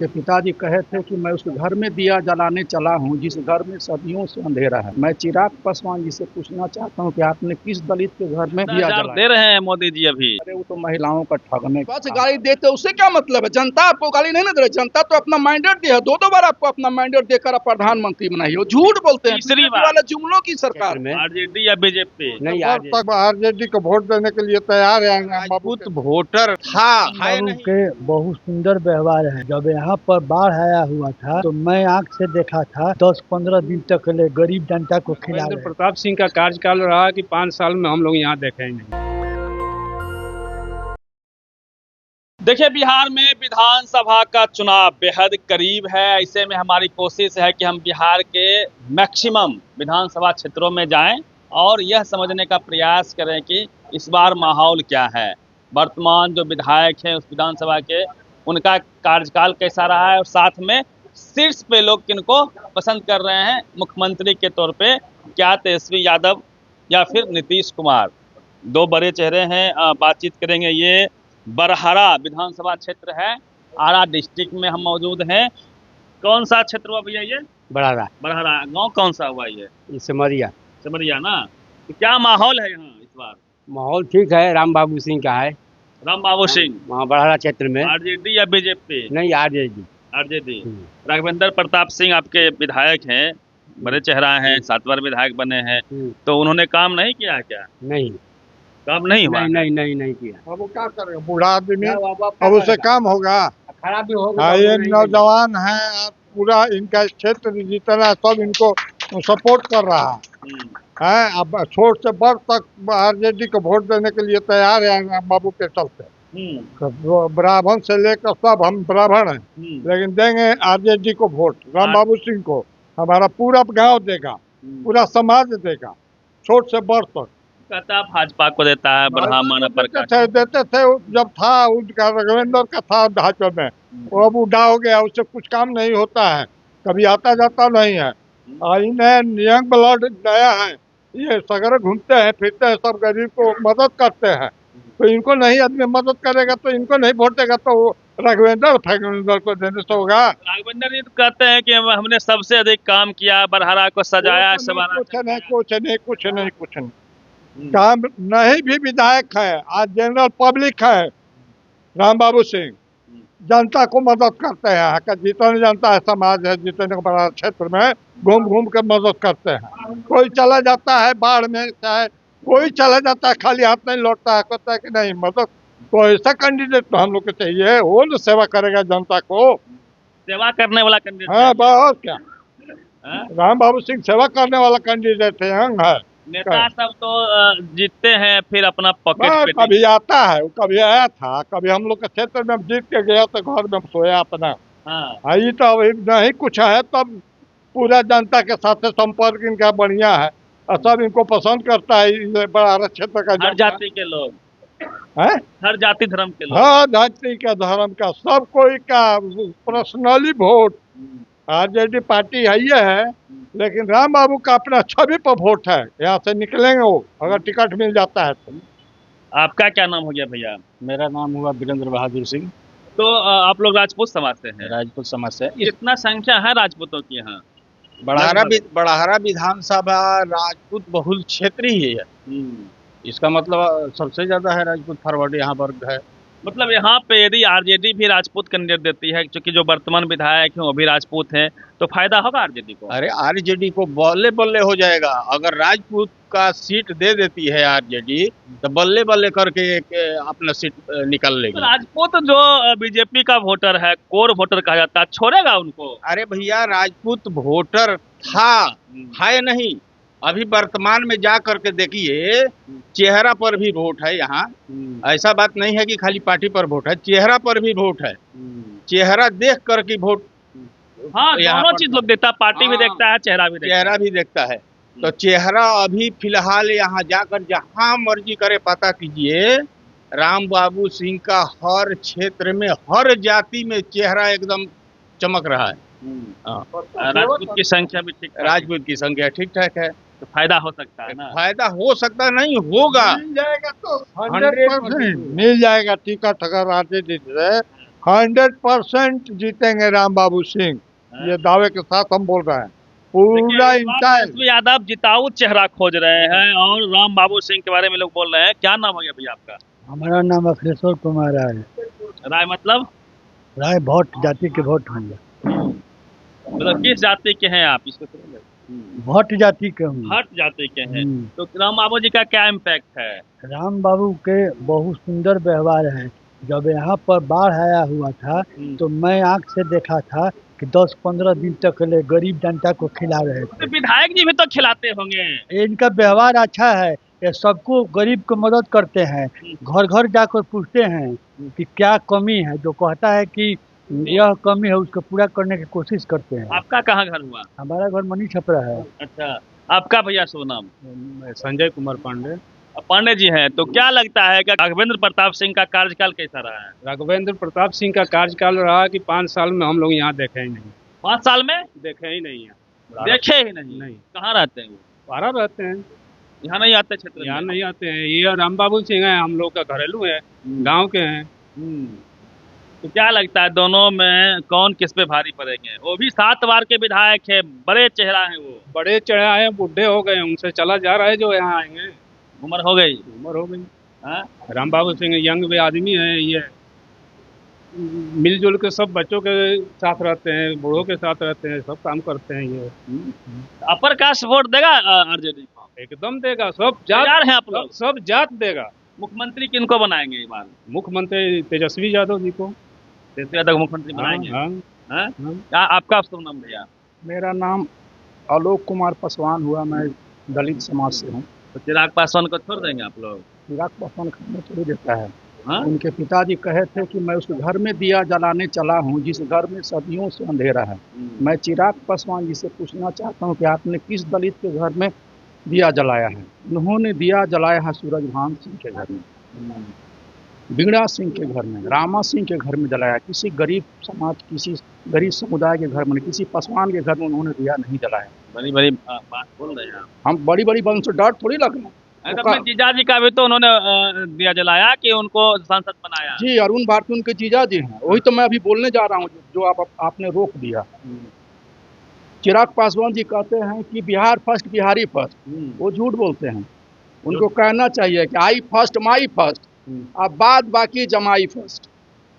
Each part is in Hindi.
के पिताजी कहे थे कि मैं उस घर में दिया जलाने चला हूं जिस घर में सदियों से अंधेरा है। मैं चिराग पासवान जी से पूछना चाहता हूं कि आपने किस दलित के घर में दिया जलाया? दे रहे हैं मोदी जी अभी। अरे वो तो महिलाओं का ठगने बस गाली देते उससे क्या मतलब है? जनता आपको गाली नहीं ना दे रही, जनता तो अपना मैंडेट दिया है। दो बार आपको अपना मैंडेट देकर आप प्रधानमंत्री बनाई हो। झूठ बोलते हैं तीसरी बीजेपी बार। वाले जुमलों की सरकार में। आरजेडी या बीजेपी? नहीं, तक आरजेडी को वोट देने के लिए तैयार है। राजपूत वोटर था है बाबू नहीं। के बहुत सुंदर व्यवहार है। जब यहाँ पर बाढ़ आया हुआ था तो मैं आंख से देखा था 10-15 दिन तक ले गरीब जनता को खिला राजेंद्र प्रताप सिंह का कार्यकाल रहा कि 5 साल में हम लोग यहाँ देखे ही नहीं। देखिए, बिहार में विधानसभा का चुनाव बेहद करीब है। ऐसे में हमारी कोशिश है कि हम बिहार के मैक्सिमम विधानसभा क्षेत्रों में जाएं और यह समझने का प्रयास करें कि इस बार माहौल क्या है, वर्तमान जो विधायक हैं उस विधानसभा के, उनका कार्यकाल कैसा रहा है और साथ में शीर्ष पे लोग किनको पसंद कर रहे हैं मुख्यमंत्री के तौर पे, क्या तेजस्वी यादव या फिर नीतीश कुमार। दो बड़े चेहरे हैं, बातचीत करेंगे। ये बरहरा विधानसभा क्षेत्र है, आरा डिस्ट्रिक्ट में हम मौजूद हैं। कौन सा क्षेत्र हुआ भैया ये? बड़ा बरहरा गांव कौन सा हुआ ये? समरिया समरिया ना। तो क्या माहौल है यहाँ इस बार? माहौल ठीक है, राम बाबू सिंह का है। राम बाबू सिंह वहाँ बड़ारा क्षेत्र में। आरजेडी या बीजेपी? नहीं, आरजेडी। आरजेडी। राघवेंद्र प्रताप सिंह आपके विधायक हैं, बड़े चेहरा हैं, 7 बार विधायक बने हैं, तो उन्होंने काम नहीं किया क्या? नहीं, काम नहीं हुआ? नहीं किया। अब वो क्या करेगा, बूढ़ा आदमी, अब उससे काम होगा? खराब भी होगा। हाँ, ये नौजवान है, पूरा इनका क्षेत्र जितना सब इनको सपोर्ट कर रहा है। अब छोट से बड़ तक आरजेडी को वोट देने के लिए तैयार है राम बाबू के चलते। ब्राह्मण से लेकर सब हम ब्राह्मण हैं, लेकिन देंगे आरजेडी को वोट, राम बाबू सिंह को। हमारा पूरा गांव देगा, पूरा समाज देगा, छोट से बड़ तक। कहता भाजपा को देता है, ब्राह्मण देते थे जब था उनका, राघवेंद्र का था भाजपा में, वो अब बूढ़ा हो गया, उससे कुछ काम नहीं होता है, कभी आता जाता नहीं है। इन्हें यंग ब्लड नया है, ये सगरे घूमते हैं फिरते हैं, सब गरीब को मदद करते हैं। तो इनको नहीं आदमी मदद करेगा तो इनको नहीं वोट देगा, तो राघवेंद्र को देने से होगा। राघवेंद्र जी तो कहते हैं कि हमने सबसे अधिक काम किया, बरहरा को सजाया। कुछ नहीं काम नहीं। भी विधायक है, आज जनरल पब्लिक है राम बाबू सिंह, जनता को मदद करते हैं। जितने जनता है, समाज है, जितने बड़ा क्षेत्र में घूम घूम कर मदद करते हैं। कोई चला जाता है बाढ़ में, चाहे कोई चला जाता है, खाली हाथ नहीं लौटता है, कहता है कि नहीं मदद। तो ऐसा कैंडिडेट तो हम लोग को चाहिए, वो जो सेवा करेगा जनता को, सेवा करने वाला कैंडिडेट। हाँ, बहुत क्या राम बाबू सिंह सेवा करने वाला कैंडिडेट है। नेता सब तो जीतते हैं, फिर अपना पॉकेट। कभी आता है, कभी आया था, कभी हम लोग के क्षेत्र में जीत के गया तो घर में सोया अपना। ये तो अभी नहीं कुछ है, तब पूरा जनता के साथ संपर्क इनका बढ़िया है और सब इनको पसंद करता है। बड़ा क्षेत्र का हर जाति के लोग है, हर जाति धर्म के लोग, हर जाति का धर्म का, सब कोई का पर्सनली वोट। आरजेडी पार्टी है ये है, लेकिन राम बाबू का अपना छवि पर वोट है। यहाँ से निकलेंगे वो, अगर टिकट मिल जाता है तो। आपका क्या नाम हो गया भैया? मेरा नाम हुआ वीरेंद्र बहादुर सिंह। तो आप लोग राजपूत समाज से हैं? राजपूत समाज से। कितना संख्या है राजपूतों की यहाँ? बड़हरा विधानसभा राजपूत बहुल क्षेत्र ही है। इसका मतलब सबसे ज्यादा है राजपूत फॉरवर्ड यहाँ वर्ग है। मतलब यहाँ पे यदि आरजेडी भी राजपूत कैंडिडेट देती है, क्योंकि जो वर्तमान विधायक हैं वो भी राजपूत हैं, तो फायदा होगा आरजेडी को? अरे आरजेडी को बल्ले बल्ले हो जाएगा। अगर राजपूत का सीट दे देती है आरजेडी, तो बल्ले बल्ले करके अपना सीट निकल लेगी। तो राजपूत जो बीजेपी का वोटर है, कोर वोटर कहा जाता है, छोड़ेगा उनको? अरे भैया, राजपूत वोटर था है नहीं, अभी वर्तमान में जा करके देखिए, चेहरा पर भी वोट है यहाँ। ऐसा बात नहीं है कि खाली पार्टी पर वोट है, चेहरा पर भी वोट है। चेहरा देख करके वोट, हाँ, दोनों चीज लोग देखता है, पार्टी भी देखता है, चेहरा भी देखता है। तो चेहरा अभी फिलहाल यहाँ जाकर जहाँ मर्जी करे पता कीजिए, राम बाबू सिंह का हर क्षेत्र में, हर जाति में चेहरा एकदम चमक रहा है। राजपूत की संख्या भी ठीक, राजपूत की संख्या ठीक ठाक है, तो फायदा हो सकता है ना? फायदा हो सकता नहीं, होगा। मिल जाएगा तो 100% मिल जाएगा टिकट अगर आरजेडी से, 100% जीतेंगे राम बाबू सिंह, ये दावे के साथ हम बोल रहे हैं। पूरा इंटायर तेजस्वी यादव जिताऊ चेहरा खोज रहे हैं और राम बाबू सिंह के बारे में लोग बोल रहे हैं। क्या नाम हो गया भैया आपका? हमारा नाम अखिलेश्वर कुमार राय है। राय मतलब? राय भोट जाति के भोट होंगे। मतलब किस जाति के हैं आप? इसको भोट जाति के होंगे। हट जाति के हैं। तो राम बाबू जी का क्या इम्पैक्ट है? राम बाबू के बहुत सुंदर व्यवहार है। जब यहाँ पर बाढ़ आया हुआ था तो मैं आंख से देखा था कि 10-15 दिन तक ले गरीब जनता को खिला रहे थे। तो विधायक जी भी तो खिलाते होंगे। इनका व्यवहार अच्छा है, ये सबको गरीब को मदद करते हैं, घर घर जाकर पूछते हैं कि क्या कमी है, जो कहता है कि यह कमी है उसको पूरा करने की कोशिश करते हैं। आपका कहाँ घर हुआ? हमारा घर मनी छपरा है। अच्छा, आपका भैया शुभ नाम? संजय कुमार पांडे। पांडे जी हैं, तो क्या लगता है कि राघवेंद्र प्रताप सिंह का कार्यकाल कैसा रहा है? राघवेंद्र प्रताप सिंह का कार्यकाल रहा कि 5 साल में हम लोग यहाँ देखे ही नहीं। 5 साल में देखे ही नहीं है। देखे ही नहीं। कहाँ रहते हैं वो? पारा रहते हैं, यहाँ नहीं आते क्षेत्र में? यहाँ नहीं आते हैं। ये राम बाबू सिंह है, हम लोग का घरेलू है, गांव के हैं। तो क्या लगता है दोनों में कौन किस पे भारी पड़ेंगे? वो भी 7 बार के विधायक है, बड़े चेहरा है, वो बड़े चढ़ा है, बुढ़े हो गए, उनसे चला जा रहा है जो यहाँ आएंगे। उम्र हो गई। उम्र हो गई। हाँ? राम बाबू सिंह यंग भी आदमी है, ये मिलजुल के सब बच्चों के साथ रहते हैं, बूढ़ों के साथ रहते हैं, सब काम करते हैं। ये अपर कास्ट वोट देगा आरजेडी को? एकदम देगा। सब तैयार हैं आप लोग? सब जात देगा। मुख्यमंत्री किनको बनाएंगे इस बार? मुख्यमंत्री तेजस्वी यादव जी को। तेजस्वी यादव मुख्यमंत्री बनाएंगे? हाँ, हाँ? हाँ। क्या आपका शुभ नाम भैया? मेरा नाम आलोक कुमार पासवान हुआ, मैं दलित समाज से हूँ। तो चिराग पासवान को छोड़ देंगे आप लोग? चिराग पासवान खाने थोड़ी देता है। हाँ? उनके पिताजी कहे थे कि मैं उस घर में दिया जलाने चला हूँ जिस घर में सदियों से अंधेरा है। मैं चिराग पासवान जी से पूछना चाहता हूँ कि आपने किस दलित के घर में दिया जलाया है? उन्होंने दिया जलाया है सूरजभान सिंह के घर में, बिगड़ा सिंह के घर में, रामा सिंह के घर में जलाया। किसी गरीब समाज, किसी गरीब समुदाय के घर में, किसी पासवान के घर में उन्होंने दिया नहीं जलाया। बड़ी बड़ी बात बोल रहे हैं आप। हम बड़ी बड़ी बात से डर थोड़ी लगना। अपने जीजा जी का भी तो उन्होंने दिया जलाया कि उनको सांसद बनाया। जी, अरुण भारती उनके जीजा जी हैं, वही तो मैं अभी बोलने जा रहा हूँ जो आपने रोक दिया। चिराग पासवान जी कहते हैं कि बिहार फर्स्ट, बिहारी फर्स्ट। वो झूठ बोलते हैं। उनको कहना चाहिए कि आई फर्स्ट माई फर्स्ट, अब बाद बाकी जमाई फर्स्ट।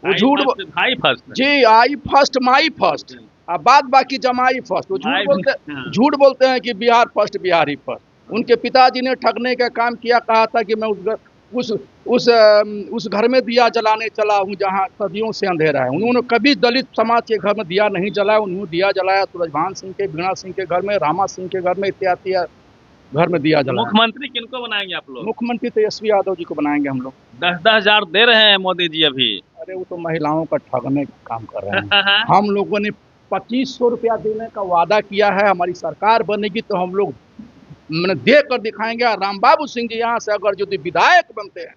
वो झूठ भाई फर्स्ट जी, आई फर्स्ट माई फर्स्ट, अब बाद बाकी जमाई फर्स्ट। वो झूठ बोलते हैं कि बिहार फर्स्ट, बिहारी फर्स्ट। उनके पिताजी ने ठगने का काम किया, कहा था कि मैं उस घर में दिया जलाने चला हूँ जहाँ सदियों से अंधेरा है। उन्होंने कभी दलित समाज के घर में दिया नहीं जलाया। उन्होंने दिया जलाया सूरजभान सिंह के, बिगड़ा सिंह के घर में, रामा सिंह के घर में, इत्यादि घर में दिया जलाया। मुख्यमंत्री किनको बनाएंगे आप लोग? मुख्यमंत्री तेजस्वी यादव जी को बनाएंगे हम लोग। 10-10 हजार दे रहे हैं मोदी जी अभी। अरे वो तो महिलाओं का ठगने का काम कर रहे हैं। हम लोगों ने 2500 रुपया देने का वादा किया है। हमारी सरकार बनेगी तो हम लोग दे कर दिखाएंगे। राम बाबू सिंह जी यहाँ से अगर यदि विधायक बनते हैं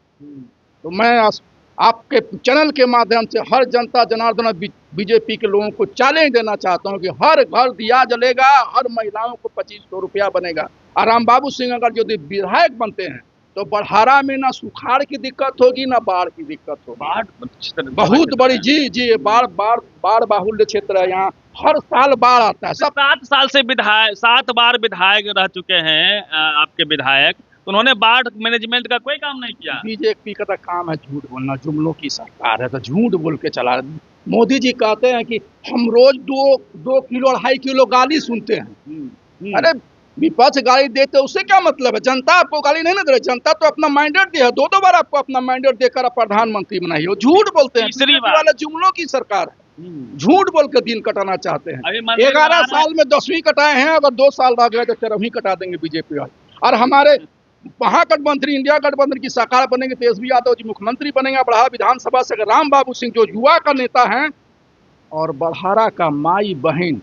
तो मैं आपके चैनल के माध्यम से हर जनता जनार्दन बीजेपी के लोगों को चैलेंज देना चाहता हूँ कि हर घर दिया जलेगा, हर महिलाओं को 2500 रुपया बनेगा। और राम बाबू सिंह अगर यदि विधायक बनते हैं तो बड़हारा में ना सुखाड़ की दिक्कत होगी ना बाढ़ की दिक्कत होगी। बाढ़ बहुत बड़ी जी बाढ़ बाहुल्य क्षेत्र है, यहाँ हर साल बाढ़ आता है। 7 साल से विधायक, 7 बार विधायक रह चुके हैं आपके विधायक, तो उन्होंने बाढ़ मैनेजमेंट का कोई काम नहीं किया। बीजेपी का तो काम है झूठ बोलना, जुमलों की सरकार है तो झूठ बोल के चला रहे। मोदी जी कहते हैं कि हम रोज 2 किलो 2.5 किलो गाली सुनते हैं। अरे विपक्ष गाली देते उससे क्या मतलब है? जनता आपको गाली नहीं ना दे रही, जनता तो अपना मैंडेट दिया, 2 बार आपको अपना मैंडेट देकर प्रधानमंत्री बनाई हो। झूठ बोलते हैं, वाले जुमलों की सरकार है, झूठ बोल के दिन कटाना चाहते हैं। 11 साल में 10वीं कटाए हैं, अगर 2 साल रह गए तो 13वीं कटा देंगे बीजेपी वाले। और हमारे महागठबंधन, इंडिया गठबंधन की सरकार बनेगी, तेजस्वी यादव जी मुख्यमंत्री बनेंगे। बड़हारा विधानसभा से राम बाबू सिंह जो युवा का नेता हैं और बड़हारा का माई बहन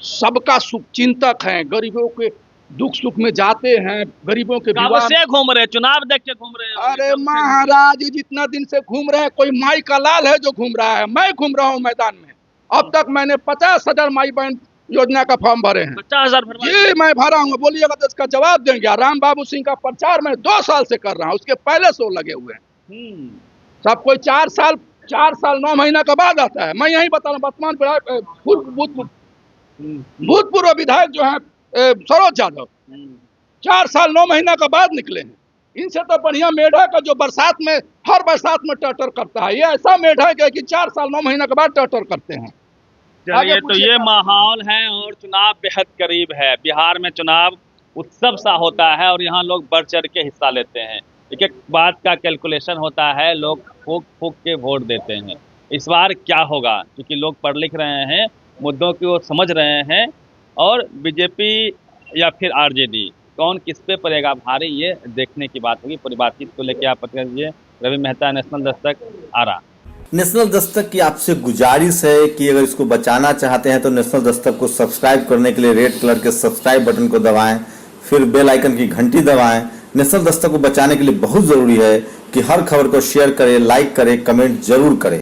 सबका सुख चिंतक हैं, गरीबों के दुख सुख में जाते हैं, गरीबों के विवाह से घूम रहे, चुनाव देख के घूम रहे हैं। अरे महाराज जितना दिन से घूम रहे हैं, कोई माई का लाल है जो घूम रहा है? मैं घूम रहा हूँ मैदान में। अब तक मैंने 50,000 माई बहन योजना का फॉर्म भरे हैं। 50,000 जी मैं भरा हूँ। बोलिएगा तो इसका जवाब देंगे। राम बाबू सिंह का प्रचार मैं 2 साल से कर रहा हूँ, उसके पहले से वो लगे हुए हैं। सब कोई 4 4 साल 9 महीना के बाद आता है। मैं यही बता रहा हूँ, वर्तमान भूतपूर्व विधायक जो है सरोज यादव 4 साल 9 महीना के बाद निकले हैं। इनसे तो बढ़िया मेढक का जो बरसात में हर बरसात में टर्टर करता है, ये ऐसा मेढक है कि 4 साल 9 महीना के बाद टर्टर करते हैं। चलिए, तो ये माहौल है और चुनाव बेहद करीब है। बिहार में चुनाव उत्सव सा होता है और यहाँ लोग बढ़ चढ़ के हिस्सा लेते हैं। एक एक बात का कैलकुलेशन होता है, लोग फूक फूक के वोट देते हैं। इस बार क्या होगा, क्योंकि लोग पढ़ लिख रहे हैं, मुद्दों की वो समझ रहे हैं, और बीजेपी या फिर आरजेडी कौन किस पे पड़ेगा भारी, ये देखने की बात होगी। पूरी बातचीत को लेकर आप पता कीजिए। रवि मेहता, नेशनल दस्तक, आरा। नेशनल दस्तक की आपसे गुजारिश है कि अगर इसको बचाना चाहते हैं तो नेशनल दस्तक को सब्सक्राइब करने के लिए रेड कलर के सब्सक्राइब बटन को दबाएं, फिर बेल आइकन की घंटी दबाएं। नेशनल दस्तक को बचाने के लिए बहुत जरूरी है कि हर खबर को शेयर करें, लाइक करें, कमेंट जरूर करें।